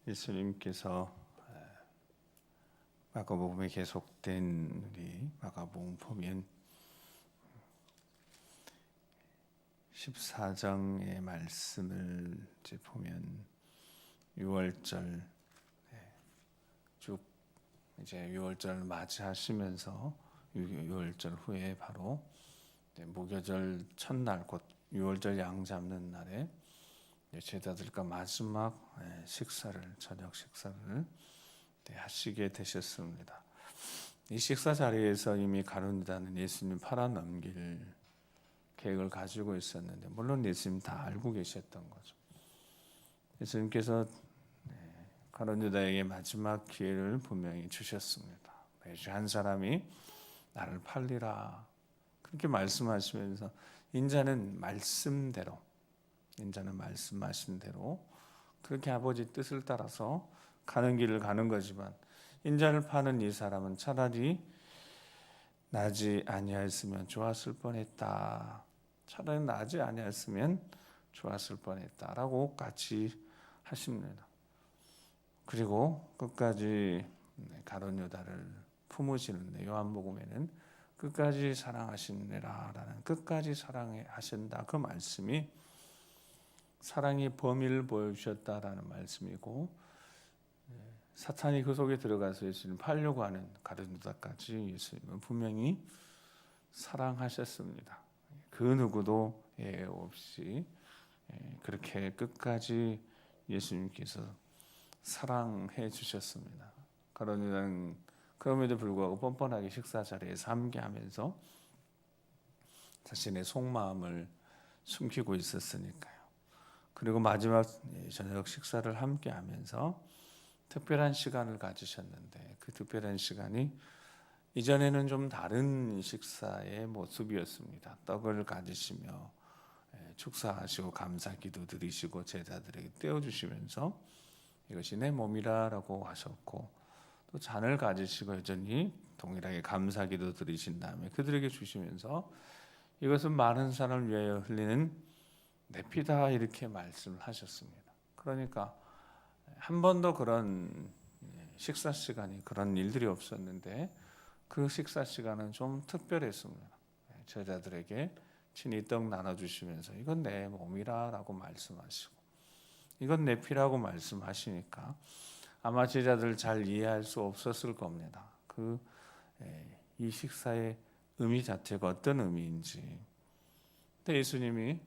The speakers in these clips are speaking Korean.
예수님께서 마가복음에 계속된 우리 마가복음 보면 14장의 말씀을 이제 보면 6월절 쭉 이제 6월절 맞이하시면서 6월절 후에 바로 무교절 첫날 곧 6월절 양 잡는 날에 제자들과 마지막 저녁 식사를 하시게 되셨습니다. 이 식사 자리에서 이미 가룟유다는 예수님 팔아 넘길 계획을 가지고 있었는데 물론 예수님 다 알고 계셨던 거죠. 예수님께서 가룟유다에게 마지막 기회를 분명히 주셨습니다. 매주 한 사람이 나를 팔리라 그렇게 말씀하시면서 인자는 말씀하신 대로 그렇게 아버지 뜻을 따라서 가는 길을 가는 거지만 인자를 파는 이 사람은 차라리 나지 아니하였으면 좋았을 뻔했다. 차라리 나지 아니하였으면 좋았을 뻔했다라고 같이 하십니다. 그리고 끝까지 가룟유다를 품으시는데 요한복음에는 끝까지 사랑하시느라라는 끝까지 사랑하신다 그 말씀이 사랑의 범위를 보여주셨다라는 말씀이고 사탄이 그 속에 들어가서 예수님 팔려고 하는 가룟유다까지 예수님은 분명히 사랑하셨습니다. 그 누구도 예외 없이 그렇게 끝까지 예수님께서 사랑해 주셨습니다. 가룟유다는 그럼에도 불구하고 뻔뻔하게 식사 자리에서 함께하면서 자신의 속마음을 숨기고 있었으니까요. 그리고 마지막 저녁 식사를 함께하면서 특별한 시간을 가지셨는데 그 특별한 시간이 이전에는 좀 다른 식사의 모습이었습니다. 떡을 가지시며 축사하시고 감사기도 드리시고 제자들에게 떼어주시면서 이것이 내 몸이라고 하셨고 또 잔을 가지시고 여전히 동일하게 감사기도 드리신 다음에 그들에게 주시면서 이것은 많은 사람을 위하여 흘리는 내 피다 이렇게 말씀을 하셨습니다. 그러니까 한 번도 그런 식사 시간이 그런 일들이 없었는데 그 식사 시간은 좀 특별했습니다. 제자들에게 친히 떡 나눠주시면서 이건 내 몸이라고 말씀하시고 이건 내 피라고 말씀하시니까 아마 제자들 잘 이해할 수 없었을 겁니다. 이 식사의 의미 자체가 어떤 의미인지. 근데 예수님이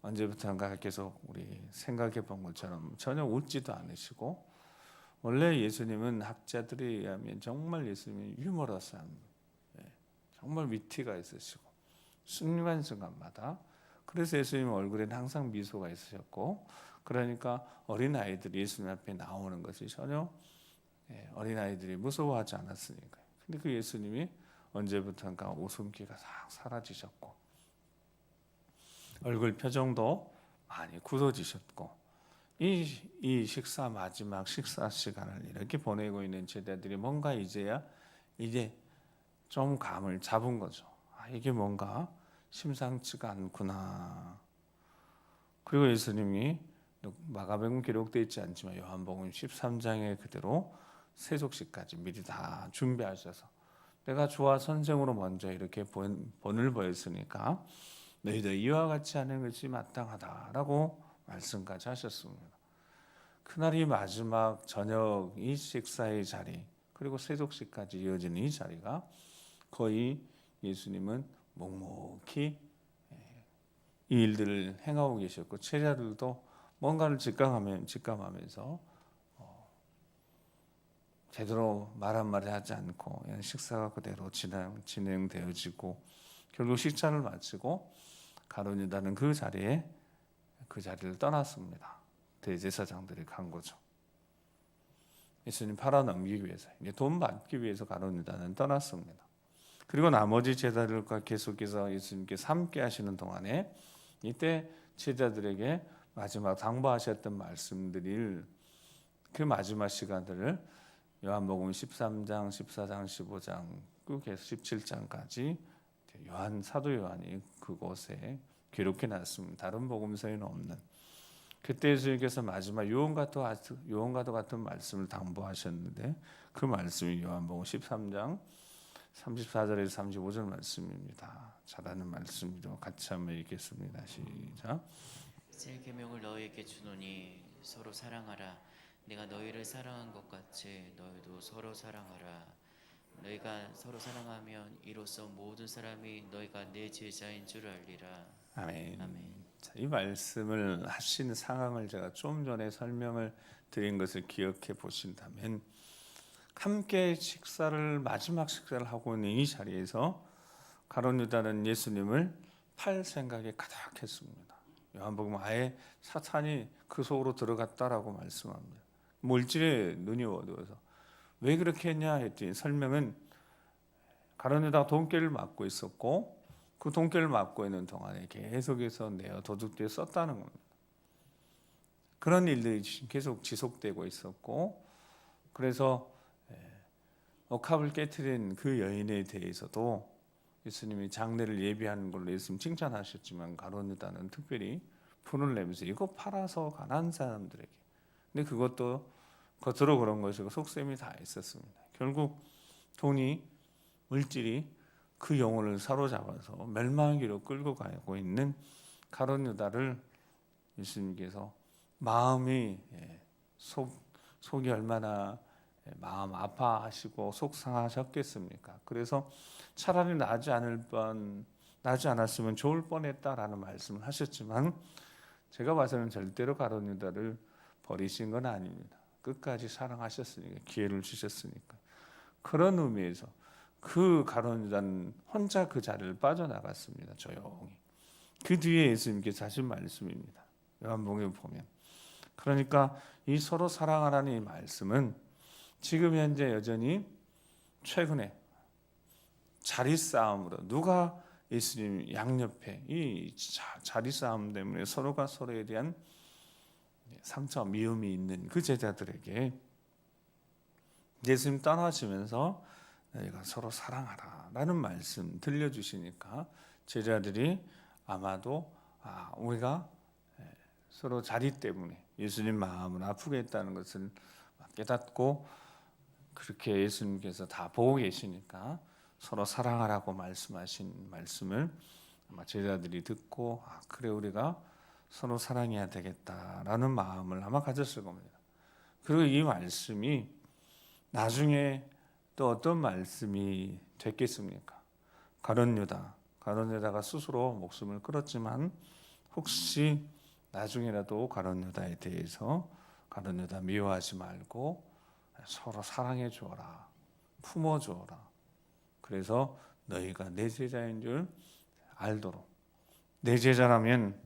언제부턴가 계속 우리 생각해 본 것처럼 전혀 웃지도 않으시고 원래 예수님은 학자들에 의하면 정말 예수님이 유머러스한 정말 위트가 있으시고 순간순간마다 그래서 예수님 얼굴에는 항상 미소가 있으셨고 그러니까 어린아이들이 예수님 앞에 나오는 것이 전혀 어린아이들이 무서워하지 않았으니까요. 근데 그 예수님이 언제부턴가 웃음기가 싹 사라지셨고 얼굴 표정도 많이 굳어지셨고 이 식사 마지막 식사 시간을 이렇게 보내고 있는 제자들이 뭔가 이제 좀 감을 잡은 거죠. 이게 뭔가 심상치가 않구나. 그리고 예수님이 마가복음 기록되어 있지 않지만 요한복음 13장에 그대로 세속식까지 미리 다 준비하셔서 내가 주와 선생으로 먼저 이렇게 본을 보였으니까 너희도 이와 같이 하는 것이 마땅하다라고 말씀까지 하셨습니다. 그날이 마지막 저녁 이 식사의 자리 그리고 세속식까지 이어지는 이 자리가 거의 예수님은 묵묵히 이 일들을 행하고 계셨고 제자들도 뭔가를 직감하면서 제대로 말 한마디 하지 않고 식사가 그대로 진행되어지고 결국 식사를 마치고 가룟유다는 그 자리를 떠났습니다. 대제사장들이 간 거죠. 예수님 팔아 넘기기 위해서 이제 돈 받기 위해서 가룟유다는 떠났습니다. 그리고 나머지 제자들과 계속해서 예수님께서 함께 하시는 동안에 이때 제자들에게 마지막 당부하셨던 말씀들을 그 마지막 시간들을 요한복음 13장, 14장, 15장 쭉 해서 17장까지 사도 요한이 그곳에 기록해 놨습니다. 다른 복음서에는 없는 그때 예수님께서 마지막 유언과도 같은 말씀을 당부하셨는데 그 말씀이 요한복음 13장 34절에서 35절 말씀입니다. 잘 아는 말씀이죠. 같이 한번 읽겠습니다. 시작. 새 계명을 너희에게 주노니 서로 사랑하라. 내가 너희를 사랑한 것 같이 너희도 서로 사랑하라. 너희가 서로 사랑하면 이로써 모든 사람이 너희가 내 제자인 줄 알리라. 아멘. 아멘. 자, 이 말씀을 하신 상황을 제가 좀 전에 설명을 드린 것을 기억해 보신다면 함께 마지막 식사를 하고 있는 이 자리에서 가룟 유다는 예수님을 팔 생각이 가득했습니다. 요한복음 아예 사탄이 그 속으로 들어갔다라고 말씀합니다. 물질에 눈이 어두워서 왜 그렇게 했냐 했더니 설명은 가룟 유다가 돈깨를 맡고 있었고 그 돈깨를 맡고 있는 동안에 계속해서 내어 도둑들이 썼다는 겁니다. 그런 일들이 계속 지속되고 있었고 그래서 억합을 깨트린 그 여인에 대해서도 예수님이 장례를 예비하는 걸로 예수님 칭찬하셨지만 가룟 유다는 특별히 분을 내면서 이거 팔아서 가난한 사람들에게 근데 그것도 겉으로 그런 것이고 속셈이 다 있었습니다. 결국 돈이 물질이 그 영혼을 사로잡아서 멸망기로 끌고 가고 있는 가룟 유다를 예수님께서 마음이 속이 얼마나 마음 아파하시고 속상하셨겠습니까? 그래서 차라리 나지 않았으면 좋을 뻔했다라는 말씀을 하셨지만 제가 봐서는 절대로 가룟 유다를 버리신 건 아닙니다. 끝까지 사랑하셨으니까 기회를 주셨으니까 그런 의미에서 그 가룟 유다는 혼자 그 자리를 빠져나갔습니다. 조용히. 그 뒤에 예수님께서 하신 말씀입니다. 요한복음에 보면 그러니까 이 서로 사랑하라는 이 말씀은 지금 현재 여전히 최근에 자리 싸움으로 누가 예수님 양옆에 이 자리 싸움 때문에 서로가 서로에 대한 상처 미움이 있는 그 제자들에게 예수님 떠나시면서 너희가 서로 사랑하라라는 말씀 들려주시니까 제자들이 아마도 우리가 서로 자리 때문에 예수님 마음을 아프게 했다는 것을 깨닫고 그렇게 예수님께서 다 보고 계시니까 서로 사랑하라고 말씀하신 말씀을 아마 제자들이 듣고 그래 우리가 서로 사랑해야 되겠다라는 마음을 아마 가졌을 겁니다. 그리고 이 말씀이 나중에 또 어떤 말씀이 됐겠습니까? 가룟 유다가 스스로 목숨을 끊었지만 혹시 나중에라도 가룟 유다에 대해서 가룟 유다 미워하지 말고 서로 사랑해 주어라, 품어 주어라. 그래서 너희가 내 제자인 줄 알도록 내 제자라면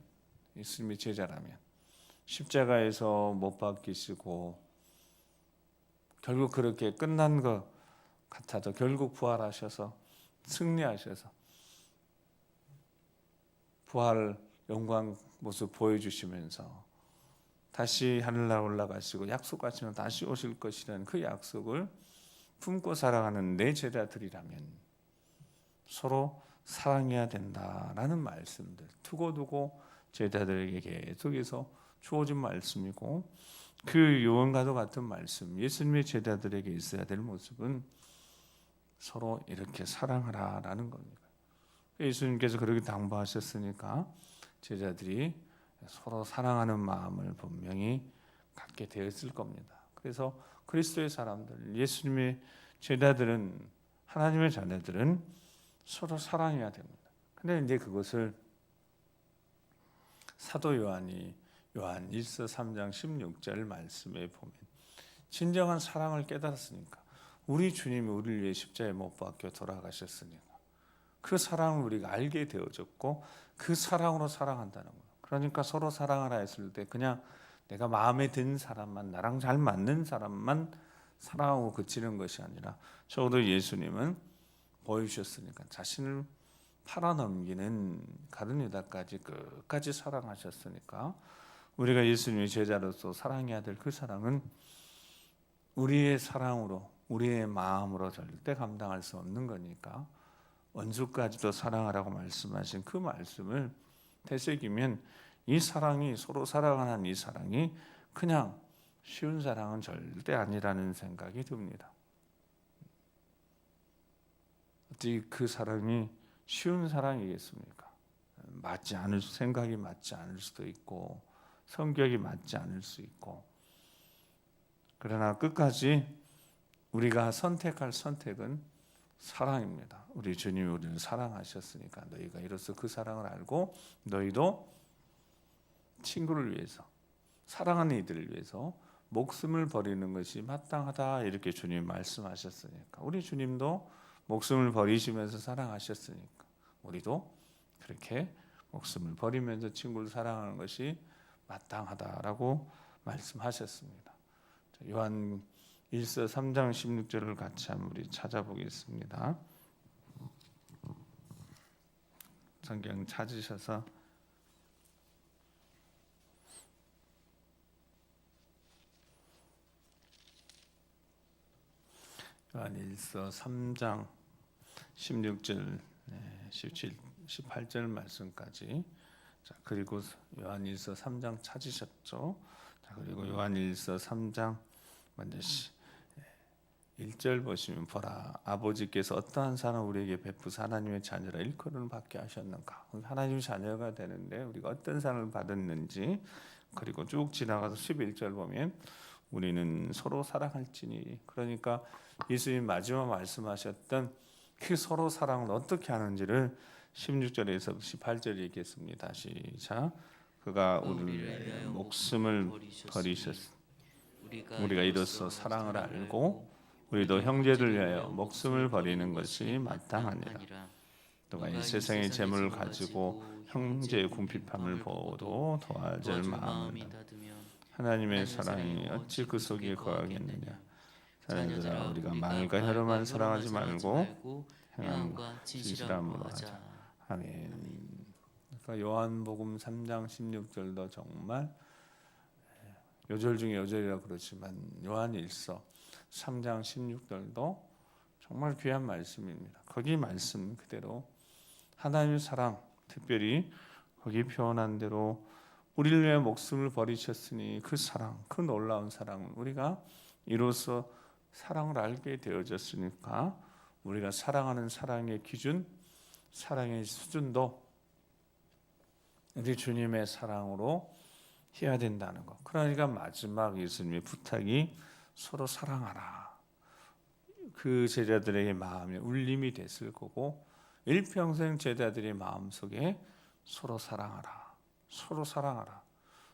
예수님의 제자라면 십자가에서 못 박히시고 결국 그렇게 끝난 것 같아도 결국 부활하셔서 승리하셔서 부활 영광 모습 보여주시면서 다시 하늘나라 올라가시고 약속하시면 다시 오실 것이라는 그 약속을 품고 살아가는 내 제자들이라면 서로 사랑해야 된다라는 말씀들 두고두고 제자들에게 계속해서 주어진 말씀이고 그 요한과도 같은 말씀 예수님의 제자들에게 있어야 될 모습은 서로 이렇게 사랑하라라는 겁니다. 예수님께서 그렇게 당부하셨으니까 제자들이 서로 사랑하는 마음을 분명히 갖게 되었을 겁니다. 그래서 그리스도의 사람들, 예수님의 제자들은 하나님의 자녀들은 서로 사랑해야 됩니다. 근데 이제 그것을 사도 요한이 요한 1서 3장 16절 말씀에 보면 진정한 사랑을 깨달았으니까 우리 주님이 우리를 위해 십자가에 못 박혀 돌아가셨으니까 그 사랑을 우리가 알게 되어졌고 그 사랑으로 사랑한다는 거예요. 그러니까 서로 사랑하라 했을 때 그냥 내가 마음에 든 사람만 나랑 잘 맞는 사람만 사랑하고 그치는 것이 아니라 적어도 예수님은 보여주셨으니까 자신을 팔아넘기는 가룟 유다까지 끝까지 사랑하셨으니까 우리가 예수님의 제자로서 사랑해야 될 그 사랑은 우리의 사랑으로 우리의 마음으로 절대 감당할 수 없는 거니까 원수까지도 사랑하라고 말씀하신 그 말씀을 되새기면 이 사랑이, 서로 사랑하는 이 사랑이 그냥 쉬운 사랑은 절대 아니라는 생각이 듭니다. 어떻게 그 사랑이 쉬운 사랑이겠습니까? 생각이 맞지 않을 수도 있고 성격이 맞지 않을 수 있고, 그러나 끝까지 우리가 선택할 선택은 사랑입니다. 우리 주님이 우리를 사랑하셨으니까 너희가 이로써 그 사랑을 알고 너희도 친구를 위해서, 사랑하는 이들을 위해서 목숨을 버리는 것이 마땅하다, 이렇게 주님 말씀하셨으니까, 우리 주님도 목숨을 버리시면서 사랑하셨으니까 우리도 그렇게 목숨을 버리면서 친구를 사랑하는 것이 마땅하다라고 말씀하셨습니다. 요한 1서 3장 16절을 같이 한번 우리 찾아보겠습니다. 성경 찾으셔서 요한 1서 3장 16절 17, 18절 말씀까지. 자, 그리고 요한 1서 3장 찾으셨죠? 자, 그리고 요한 1서 3장 먼저 1절 보시면, 보라, 아버지께서 어떠한 사람 우리에게 베푸사 하나님의 자녀라 일컬음을 받게 하셨는가. 하나님의 자녀가 되는데 우리가 어떤 사랑을 받았는지. 그리고 쭉 지나가서 11절 보면 우리는 서로 사랑할지니. 그러니까 예수님 마지막 말씀하셨던 그 서로 사랑을 어떻게 하는지를 16절에서 18절 얘기했습니다. 시작. 그가 우리를 목숨을 버리셨으니 우리가 이로써 사랑을 알고 우리도 형제를 위하여 목숨을 버리는 것이 마땅하니라. 누가 이 세상의 재물을 가지고 형제의 궁핍함을 보고도 도와줄 마음을 하나님의 사랑이 어찌 그 속에 거하겠느냐. 자녀들아, 우리가 망을과 혈음만 사랑하지 말고 행함과 진실함으로 하자. 아멘. 그러니까 요한복음 3장 16절도 정말 요절 중에 요절이라 그렇지만 요한 1서 3장 16절도 정말 귀한 말씀입니다. 거기 말씀 그대로 하나님의 사랑, 특별히 거기 표현한 대로 우리를 위해 목숨을 버리셨으니 그 사랑, 그 놀라운 사랑을 우리가 이로써 사랑을 알게 되어졌으니까 우리가 사랑하는 사랑의 기준, 사랑의 수준도 우리 주님의 사랑으로 해야 된다는 것. 그러니까 마지막 예수님의 부탁이 서로 사랑하라. 그 제자들에게 마음에 울림이 됐을 거고 일평생 제자들의 마음속에 서로 사랑하라. 서로 사랑하라.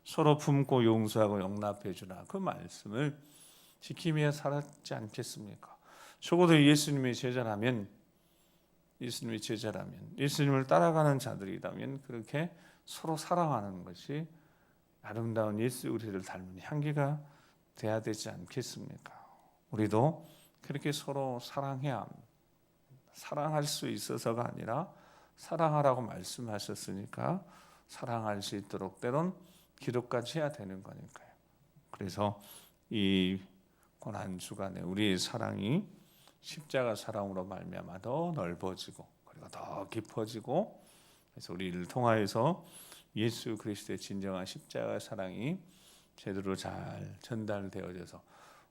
서로 품고 용서하고 용납해 주라. 그 말씀을 지키며 살았지 않겠습니까? 적어도 예수님의 제자라면 예수님을 따라가는 자들이라면 그렇게 서로 사랑하는 것이 아름다운 예수 우리를 닮은 향기가 돼야 되지 않겠습니까? 우리도 그렇게 서로 사랑해야 합니다. 사랑할 수 있어서가 아니라 사랑하라고 말씀하셨으니까 사랑할 수 있도록 때론 기도까지 해야 되는 거니까요. 그래서 이 고난 주간에 우리의 사랑이 십자가 사랑으로 말미암아 더 넓어지고 그리고 더 깊어지고, 그래서 우리를 통하여서 예수 그리스도의 진정한 십자가 사랑이 제대로 잘 전달되어져서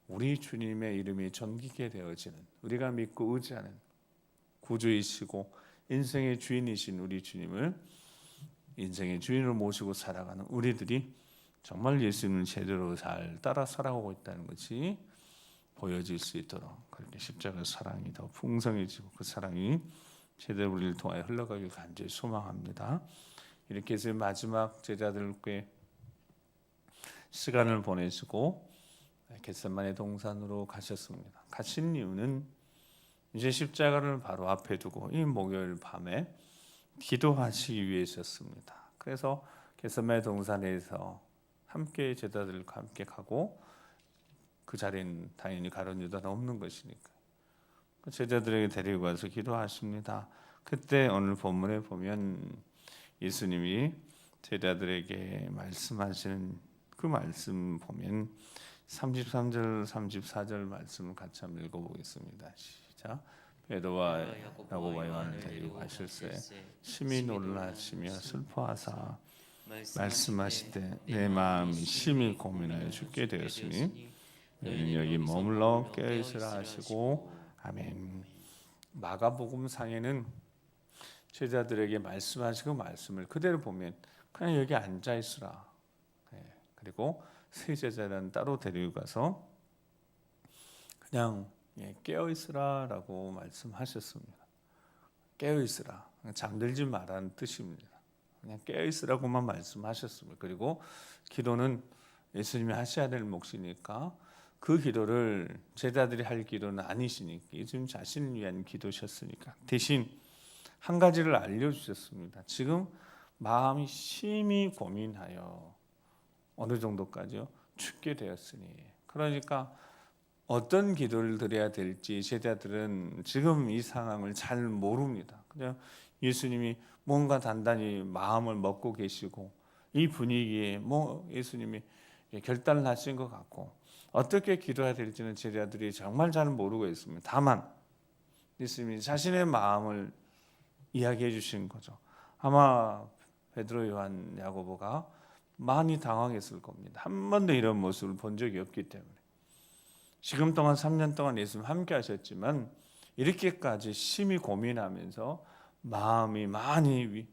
우리 주님의 이름이 존귀게 되어지는, 우리가 믿고 의지하는 구주이시고 인생의 주인이신 우리 주님을 인생의 주인으로 모시고 살아가는 우리들이 정말 예수님을 제대로 잘 따라 살아가고 있다는 것이 보여질 수 있도록 그렇게 십자가 사랑이 더 풍성해지고 그 사랑이 제대로 우리를 통하여 흘러가길 간절히 소망합니다. 이렇게 해서 마지막 제자들께 시간을 보내시고 겟세마네 동산으로 가셨습니다. 가신 이유는 이제 십자가를 바로 앞에 두고 이 목요일 밤에 기도하시기 위해서였습니다. 그래서 겟세마네 동산에서 함께 제자들과 함께 가고 그 자리는 당연히 가룟 유다는 없는 것이니까 제자들에게 데리고 가서 기도하십니다. 그때 오늘 본문에 보면 예수님이 제자들에게 말씀하시는 그 말씀 보면 33절 34절 말씀을 같이 한번 읽어보겠습니다. 시작. 베드로와 야고보와 요한을 데리고 가실새 심히 놀라시며 슬퍼하사 말씀하시되 내 마음이 심히 고민하여 죽게 되었으니 너희는 여기 머물러 깨어있으라 하시고 아멘. 마가복음상에는 제자들에게 말씀하시고 말씀을 그대로 보면 그냥 여기 앉아 있으라. 그리고 세 제자는 따로 데리고 가서 그냥 깨어 있으라라고 말씀하셨습니다. 깨어 있으라. 잠들지 말라는 뜻입니다. 그냥 깨어 있으라고만 말씀하셨습니다. 그리고 기도는 예수님이 하셔야 될 몫이니까 그 기도를 제자들이 할 기도는 아니시니까 예수님 자신을 위한 기도셨으니까 대신 한 가지를 알려주셨습니다. 지금 마음이 심히 고민하여 어느 정도까지요? 죽게 되었으니. 그러니까 어떤 기도를 드려야 될지 제자들은 지금 이 상황을 잘 모릅니다. 그냥 예수님이 뭔가 단단히 마음을 먹고 계시고 이 분위기에 예수님이 결단을 하신 것 같고 어떻게 기도해야 될지는 제자들이 정말 잘 모르고 있습니다. 다만 예수님이 자신의 마음을 이야기해 주신 거죠. 아마 베드로, 요한, 야고보가 많이 당황했을 겁니다. 한 번도 이런 모습을 본 적이 없기 때문에. 지금 동안 3년 동안 예수님 함께 하셨지만 이렇게까지 심히 고민하면서 마음이 많이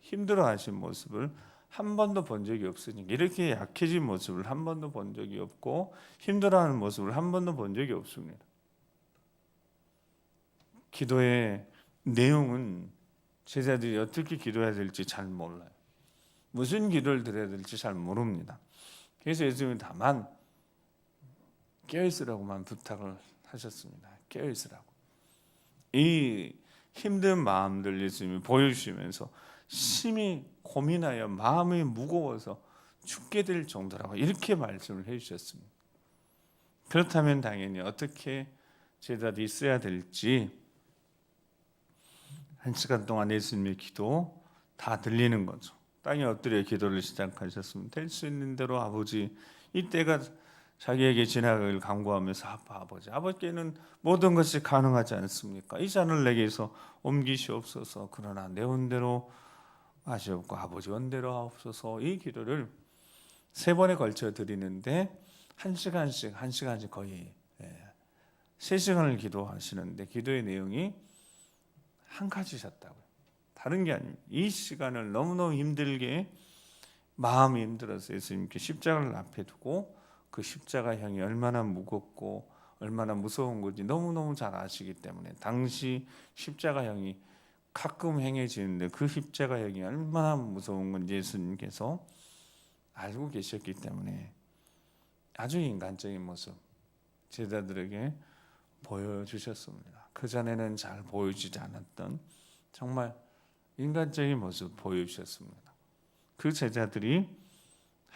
힘들어하신 모습을 한 번도 본 적이 없으니까 이렇게 약해진 모습을 한 번도 본 적이 없고 힘들어하는 모습을 한 번도 본 적이 없습니다. 기도의 내용은 제자들이 어떻게 기도해야 될지 잘 몰라요. 무슨 기도를 드려야 될지 잘 모릅니다. 그래서 예수님이 다만 깨어있으라고만 부탁을 하셨습니다. 깨어있으라고. 이 힘든 마음들 예수님이 보여주시면서 심히 고민하여 마음이 무거워서 죽게 될 정도라고 이렇게 말씀을 해주셨습니다. 그렇다면 당연히 어떻게 제자들이 있어야 될지 1시간 동안 예수님의 기도 다 들리는 거죠. 땅에 엎드려 기도를 시작하셨으면 될 수 있는 대로 아버지, 이때가 자기에게 지나가길 간구하면서 아버지께는 모든 것이 가능하지 않습니까? 이 잔을 내게서 옮기시옵소서. 그러나 내 원대로 하시옵고 아버지 원대로 하옵소서. 이 기도를 3번에 걸쳐 드리는데 1시간씩 거의 3시간을 기도하시는데 기도의 내용이 한 가지셨다고요. 다른 게 아닙니다. 이 시간을 너무너무 힘들게 마음이 힘들어서 예수님께 십자가를 앞에 두고 그 십자가형이 얼마나 무겁고 얼마나 무서운 건지 너무너무 잘 아시기 때문에 당시 십자가형이 가끔 행해지는데 그 십자가형이 얼마나 무서운 건지 예수님께서 알고 계셨기 때문에 아주 인간적인 모습 제자들에게 보여주셨습니다. 그전에는 잘 보여주지 않았던 정말 인간적인 모습 보여주셨습니다. 그 제자들이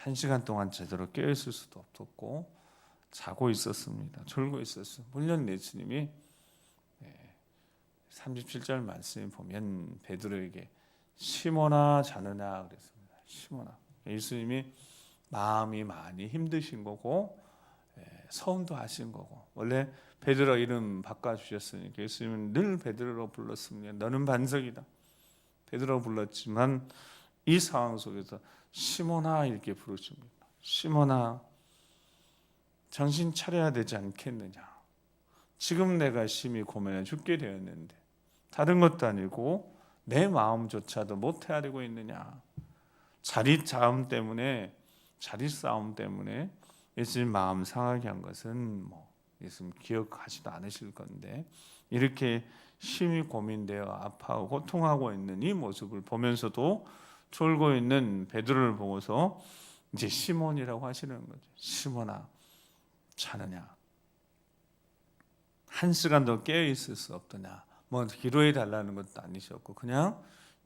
1시간 동안 제대로 깨어있을 수도 없었고 자고 있었습니다. 졸고 있었어요. 물론 예수님이 37절 말씀에 보면 베드로에게 시몬아 자느냐 그랬습니다. 시몬아. 예수님이 마음이 많이 힘드신 거고 서운도 하신 거고 원래 베드로 이름 바꿔주셨으니까 예수님은 늘 베드로로 불렀습니다. 너는 반석이다. 베드로 불렀지만 이 상황 속에서 시몬아 이렇게 부르십니다. 시몬아 정신 차려야 되지 않겠느냐. 지금 내가 심히 고민해 죽게 되었는데 다른 것도 아니고 내 마음조차도 못 헤아리고 있느냐. 자리 싸움 때문에 예수님 마음 상하게 한 것은 예수님 기억하지도 않으실 건데 이렇게 심히 고민되어 아파하고 고통하고 있는 이 모습을 보면서도 졸고 있는 베드로를 보고서 이제 시몬이라고 하시는 거죠. 시몬아 자느냐. 1시간도 깨어 있을 수 없더냐. 기도해 달라는 것도 아니셨고 그냥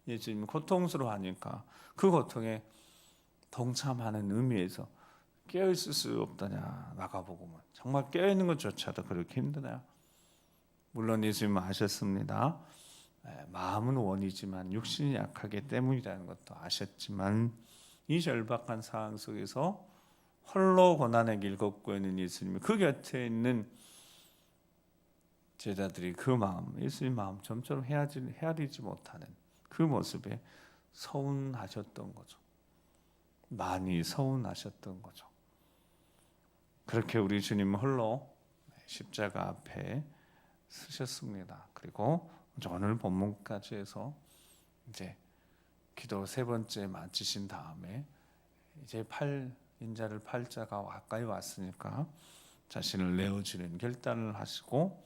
예수님 고통스러워하니까 그 고통에 동참하는 의미에서 깨어 있을 수 없더냐. 마가복음은 정말 깨어 있는 것조차도 그렇게 힘드냐. 물론 예수님은 아셨습니다. 마음은 원이지만 육신이 약하기 때문이라는 것도 아셨지만 이 절박한 상황 속에서 홀로 고난의 길 걷고 있는 예수님이 그 곁에 있는 제자들이 그 마음, 예수님 마음 점점 헤아리지 못하는 그 모습에 서운하셨던 거죠. 많이 서운하셨던 거죠. 그렇게 우리 주님 홀로 십자가 앞에 쓰셨습니다. 그리고 오늘 본문까지 해서 이제 기도 세 번째 마치신 다음에 이제 인자를 팔자가 가까이 왔으니까 자신을 내어주는 결단을 하시고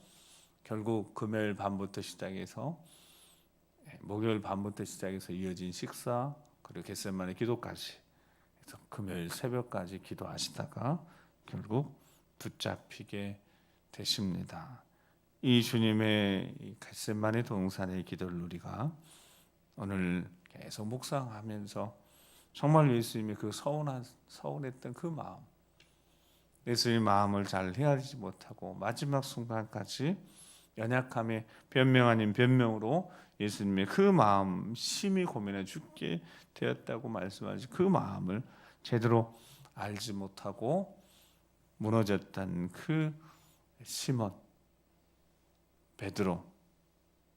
결국 금요일 밤부터 시작해서 목요일 밤부터 시작해서 이어진 식사 그리고 겟세마네 기도까지 해서 금요일 새벽까지 기도하시다가 결국 붙잡히게 되십니다. 이 주님의 겟세마네 동산의 기도를 우리가 오늘 계속 묵상하면서 정말 예수님의 그 서운했던 그 마음, 예수님의 마음을 잘 헤아리지 못하고 마지막 순간까지 연약함에 변명 아닌 변명으로 예수님의 그 마음 심히 고민해 죽게 되었다고 말씀하신 그 마음을 제대로 알지 못하고 무너졌던 그 시몬, 베드로,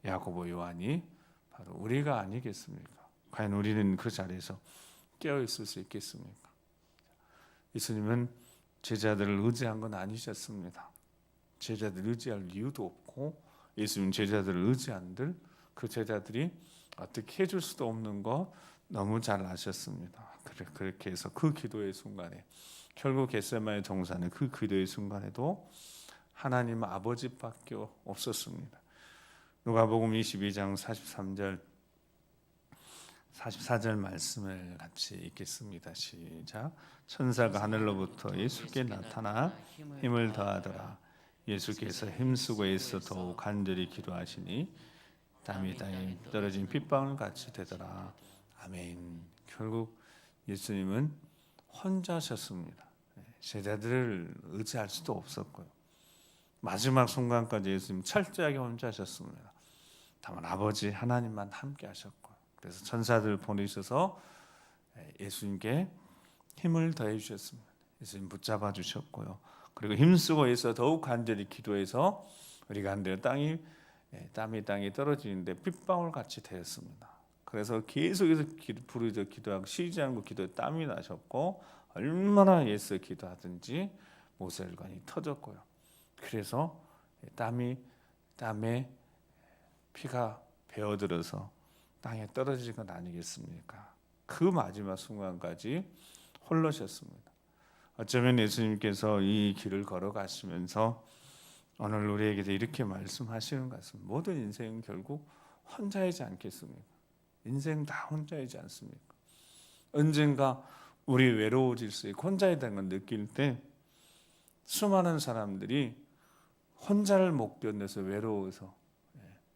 야고보, 요한이 바로 우리가 아니겠습니까? 과연 우리는 그 자리에서 깨어 있을 수 있겠습니까? 예수님은 제자들을 의지한 건 아니셨습니다. 제자들을 의지할 이유도 없고 예수님 제자들을 의지한들 그 제자들이 어떻게 해줄 수도 없는 거 너무 잘 아셨습니다. 그렇게 해서 그 기도의 순간에 결국 겟세마네 동산의 그 기도의 순간에도 하나님 아버지밖에 없었습니다. 누가복음 22장 43절 44절 말씀을 같이 읽겠습니다. 시작. 천사가 하늘로부터 예수께 나타나 힘을 더하더라. 예수께서 힘쓰고 있어 더욱 간절히 기도하시니 땀이 땅에 떨어진 핏방울 같이 되더라. 아멘. 결국 예수님은 혼자셨습니다. 제자들을 의지할 수도 없었고요. 마지막 순간까지 예수님 철저하게 혼자셨습니다. 다만 아버지 하나님만 함께 하셨고 그래서 천사들 보내셔서 예수님께 힘을 더해 주셨습니다. 예수님 붙잡아 주셨고요. 그리고 힘쓰고 해서 더욱 간절히 기도해서 우리가 한 대로 땀이 땅에 떨어지는데 핏방울 같이 되었습니다. 그래서 계속해서 부르짖어 기도하고 쉬지 않고 기도에 땀이 나셨고 얼마나 애써 기도하든지 모세혈관이 터졌고요. 그래서 땀에 피가 배어들어서 땅에 떨어지는 건 아니겠습니까? 그 마지막 순간까지 홀로셨습니다. 어쩌면 예수님께서 이 길을 걸어가시면서 오늘 우리에게도 이렇게 말씀하시는 것 같습니다. 모든 인생은 결국 혼자이지 않겠습니까? 인생 다 혼자이지 않습니까? 언젠가 우리 외로워질 수 있고 혼자이다는 걸 느낄 때 수많은 사람들이 혼자를 못 견뎌서 외로워서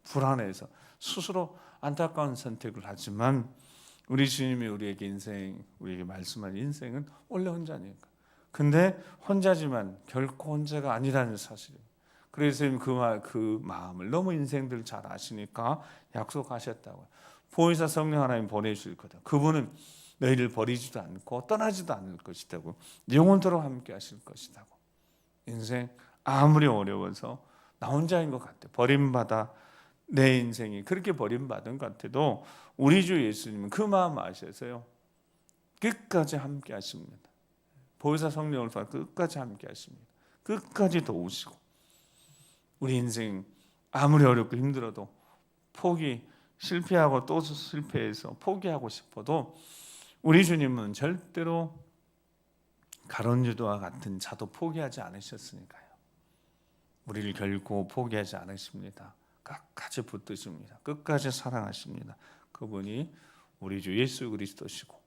불안해서 스스로 안타까운 선택을 하지만 우리 주님이 우리에게 말씀한 인생은 원래 혼자니까. 근데 혼자지만 결코 혼자가 아니라는 사실입니다. 그래서 그 마음을 너무 인생들 잘 아시니까 약속하셨다고요. 보혜사 성령 하나님 보내주실 거다. 그분은 너희를 버리지도 않고 떠나지도 않을 것이다고 영원토록 함께 하실 것이다고. 인생 아무리 어려워서 나 혼자인 것 같아. 버림받아 내 인생이 그렇게 버림받은 것 같아도 우리 주 예수님은 그 마음 아셔서요. 끝까지 함께 하십니다. 보혜사 성령을 통해 끝까지 함께 하십니다. 끝까지 도우시고 우리 인생 아무리 어렵고 힘들어도 실패하고 또 실패해서 포기하고 싶어도 우리 주님은 절대로 가론유다와 같은 자도 포기하지 않으셨으니까요. 우리를 결코 포기하지 않으십니다. 끝까지 붙드십니다. 끝까지 사랑하십니다. 그분이 우리 주 예수 그리스도시고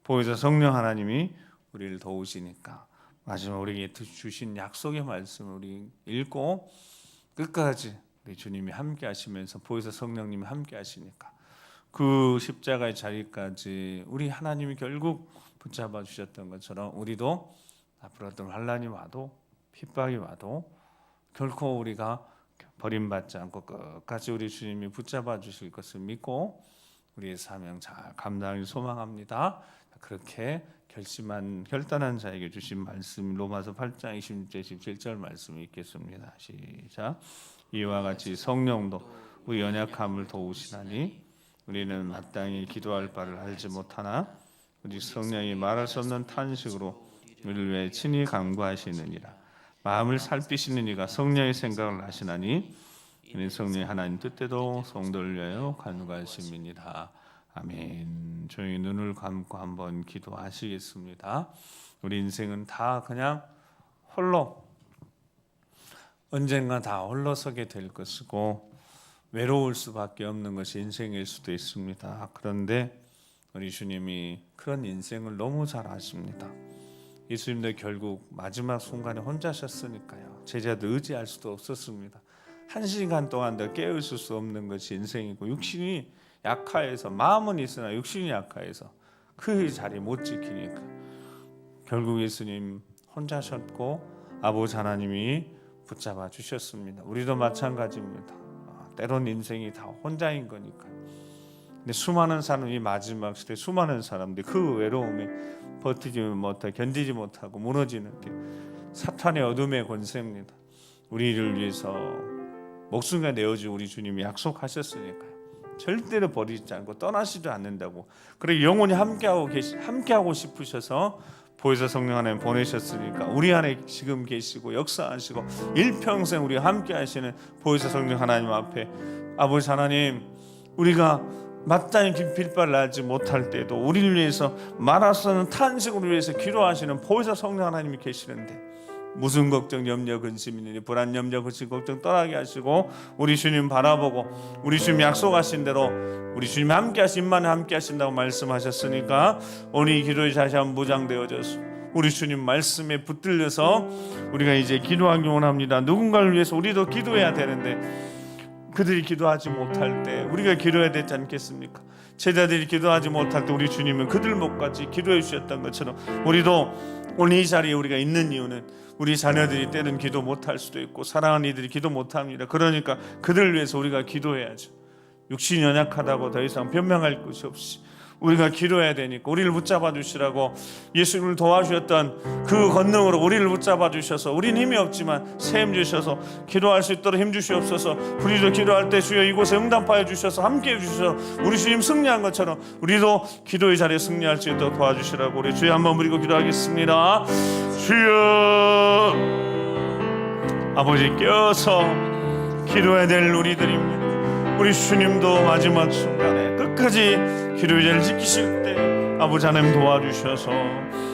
보혜사 성령 하나님이 우리를 도우시니까 마지막 우리에게 주신 약속의 말씀을 우리 읽고 끝까지 우리 주님이 함께 하시면서 보혜사 성령님이 함께 하시니까 그 십자가의 자리까지 우리 하나님이 결국 붙잡아 주셨던 것처럼 우리도 앞으로 어떤 환난이 와도 핍박이 와도 결코 우리가 버림받지 않고 끝까지 우리 주님이 붙잡아 주실 것을 믿고 우리의 사명 잘 감당하길 소망합니다. 그렇게 결단한 자에게 주신 말씀 로마서 8장 26절 17절 말씀 읽겠습니다. 시작. 이와 같이 성령도 우리 연약함을 도우시나니 우리는 마땅히 기도할 바를 알지 못하나 오직 성령이 말할 수 없는 탄식으로 우리를 위해 친히 간구하시느니라. 마음을 살피시는 이가 성령의 생각을 하시나니 이는 성령이 하나님 뜻대로 성도를 위하여 간구하심이니라. 아멘. 조용히 눈을 감고 한번 기도하시겠습니다. 우리 인생은 다 그냥 홀로 언젠가 다 홀로 서게 될 것이고 외로울 수밖에 없는 것이 인생일 수도 있습니다. 그런데 우리 주님이 그런 인생을 너무 잘 아십니다. 예수님도 결국 마지막 순간에 혼자셨으니까요. 제자도 의지할 수도 없었습니다. 1시간 동안 더 깨어있을 수 없는 것이 인생이고 육신이 약하여서 마음은 있으나 육신이 약하여서 그 자리 못 지키니까 결국 예수님 혼자셨고 아버지 하나님이 붙잡아 주셨습니다. 우리도 마찬가지입니다. 때론 인생이 다 혼자인 거니까요. 근데 수많은 사람이 마지막 시대 수많은 사람들이 그 외로움에 버티지 못하고 견디지 못하고 무너지는 게 사탄의 어둠의 권세입니다. 우리를 위해서 목숨과 내어준 우리 주님이 약속하셨으니까요. 절대로 버리지 않고 떠나시지 않는다고. 그리고 영원히 함께하고 싶으셔서 보혜사 성령 하나님 보내셨으니까 우리 안에 지금 계시고 역사하시고 일평생 우리와 함께하시는 보혜사 성령 하나님 앞에 아버지 하나님 우리가 마땅히 빌바를 알지 못할 때도 우리를 위해서 말할 수 없는 탄식을 위해서 기도하시는 보혜사 성령 하나님이 계시는데 무슨 걱정 염려 근심 있느니 불안 염려 근심 걱정 떠나게 하시고 우리 주님 바라보고 우리 주님 약속하신 대로 우리 주님 함께 하신 만에 함께 하신다고 말씀하셨으니까 오늘 이 기도에 다시 한번 무장되어져서 우리 주님 말씀에 붙들려서 우리가 이제 기도하기 원합니다. 누군가를 위해서 우리도 기도해야 되는데 그들이 기도하지 못할 때 우리가 기도해야 되지 않겠습니까? 제자들이 기도하지 못할 때 우리 주님은 그들 목까지 기도해 주셨던 것처럼 우리도 오늘 이 자리에 우리가 있는 이유는 우리 자녀들이 때는 기도 못할 수도 있고 사랑하는 이들이 기도 못합니다. 그러니까 그들을 위해서 우리가 기도해야죠. 육신이 연약하다고 더 이상 변명할 것이 없이 우리가 기도해야 되니까 우리를 붙잡아 주시라고 예수님을 도와주셨던 그 권능으로 우리를 붙잡아 주셔서 우리는 힘이 없지만 새 힘 주셔서 기도할 수 있도록 힘 주시옵소서. 우리도 기도할 때 주여 이곳에 응답하여 주셔서 함께해 주셔서 우리 주님 승리한 것처럼 우리도 기도의 자리에 승리할 수 있도록 도와주시라고 우리 주여 한번 부리고 기도하겠습니다. 주여 아버지 껴서 기도해야 될 우리들입니다. 우리 주님도 마지막 순간에 끝까지 기도의 자리를 지키실 때 아버지 하나님 도와주셔서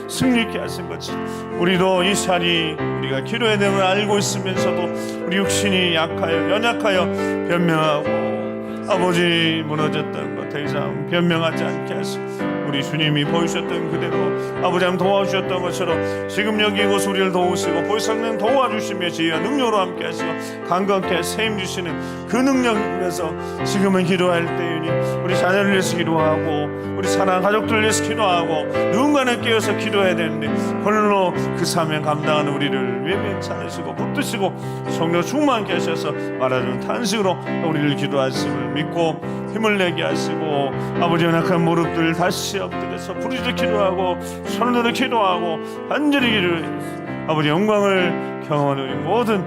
승리있게 하신 것처럼 우리도 이 자리 우리가 기도해야 되는 걸 알고 있으면서도 우리 육신이 약하여 연약하여 변명하고 아버지 무너졌던 것 더 이상 변명하지 않게 하시고 우리 주님이 보이셨던 그대로 아버지 하나님 도와주셨던 것처럼 지금 여기 이곳 우리를 도우시고 보혜사님 도와주시며 지혜와 능력으로 함께 하시고 강건케 세임 주시는 그 능력에서 지금은 기도할 때이니 우리 자녀를 위해서 기도하고 우리 사랑하는 가족들을 위해서 기도하고 누군가는 깨어서 기도해야 되는데 홀로 그 사명 감당하는 우리를 외면치 않으시고 붙드시고 성령 충만케 하셔서 말하자면 탄식으로 우리를 기도하심을 믿고 힘을 내게 하시고 아버지 연약한 무릎들 다시 엎드려서 부르짖어 기도하고 손을 들어 기도하고 간절히 기도해서 아버지 영광을 경험하는 우리 모든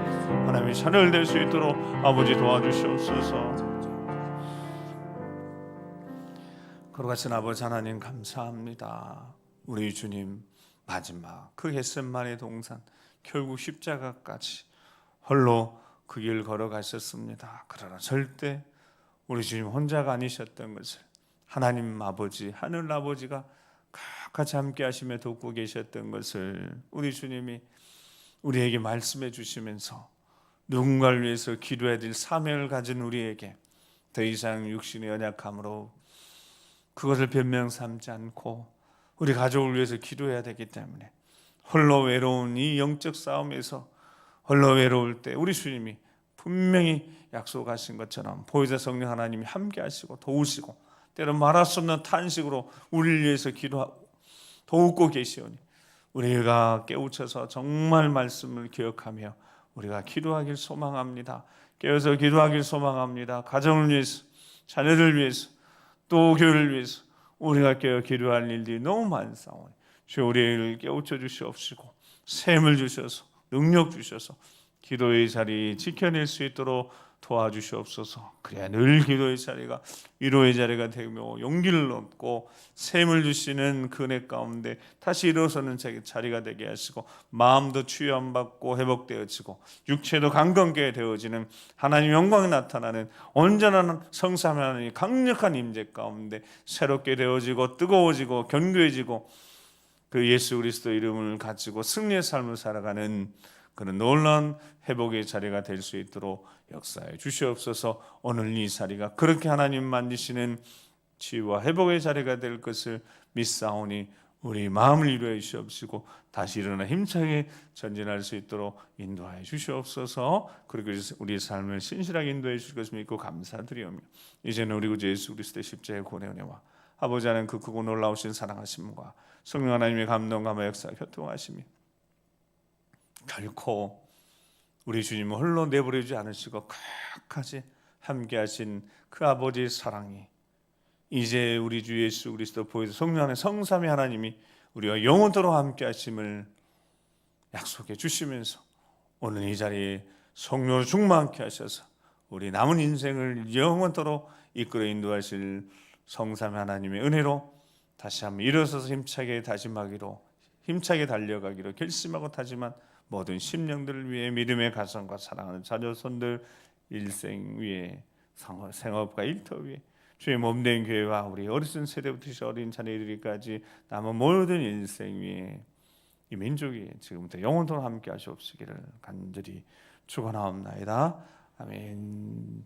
하나님의 자녀를 될 수 있도록 아버지 도와주시옵소서. 거룩하신 아버지 하나님 감사합니다. 우리 주님 마지막 그 겟세마네 동산 결국 십자가까지 홀로 그 길 걸어가셨습니다. 그러나 절대 우리 주님 혼자가 아니셨던 것을 하나님 아버지 하늘 아버지가 같이 함께 하시며 돕고 계셨던 것을 우리 주님이 우리에게 말씀해 주시면서 누군가를 위해서 기도해야 될 사명을 가진 우리에게 더 이상 육신의 연약함으로 그것을 변명 삼지 않고 우리 가족을 위해서 기도해야 되기 때문에 홀로 외로운 이 영적 싸움에서 홀로 외로울 때 우리 주님이 분명히 약속하신 것처럼 보혜사 성령 하나님이 함께 하시고 도우시고 때로 말할 수 없는 탄식으로 우리를 위해서 기도하고 도우고 계시오니 우리가 깨우쳐서 정말 말씀을 기억하며 우리가 기도하길 소망합니다. 깨어서 기도하길 소망합니다. 가정을 위해서 자녀를 위해서 또 교회를 위해서 우리가 깨어 기도할 일들이 너무 많사오니 주여 우리를 깨우쳐 주시옵시고 샘을 주셔서 능력 주셔서 기도의 자리 지켜낼 수 있도록 도와주시옵소서. 그래야 늘 기도의 자리가 위로의 자리가 되며 용기를 얻고 샘을 주시는 그 은혜 가운데 다시 일어서는 자리가 되게 하시고 마음도 치유받고 회복되어지고 육체도 강건케 되어지는 하나님 영광이 나타나는 온전한 성삼 하나님의 강력한 임재 가운데 새롭게 되어지고 뜨거워지고 견고해지고 그 예수 그리스도 이름을 가지고 승리의 삶을 살아가는 그런 놀라운 회복의 자리가 될 수 있도록 역사해 주시옵소서. 오늘 이 자리가 그렇게 하나님 만드시는 치유와 회복의 자리가 될 것을 믿사오니 우리 마음을 위로해 주시옵시고 다시 일어나 힘차게 전진할 수 있도록 인도하여 주시옵소서. 그리고 우리 삶을 신실하게 인도해 주실 것을 믿고 감사드리오며 이제는 우리 구주 예수 그리스도의 십자가의 구원의 은혜와 아버지 하나님 그 크고 놀라우신 사랑하심과 성령 하나님의 감동과 역사 교통하심이 결코 우리 주님을 홀로 내버려주지 않으시고 끝까지 함께하신 그 아버지의 사랑이 이제 우리 주 예수 그리스도 보혜사 성령 안에 성삼위 하나님이 우리와 영원토록 함께하심을 약속해 주시면서 오늘 이 자리에 성령으로 충만케 하셔서 우리 남은 인생을 영원토록 이끌어 인도하실 성삼위 하나님의 은혜로 다시 한번 일어서서 힘차게 다짐하기로 힘차게 달려가기로 결심하고 다짐한 모든 심령들을 위해 믿음의 가정과 사랑하는 자녀손들 일생 위에 생업과 일터 위에 주의 몸된 교회와 우리 어르신 세대부터 어린 자녀들까지 남은 모든 일생 위에 이 민족이 지금부터 영원토록 함께 하시옵시기를 간절히 축원하옵나이다. 아멘.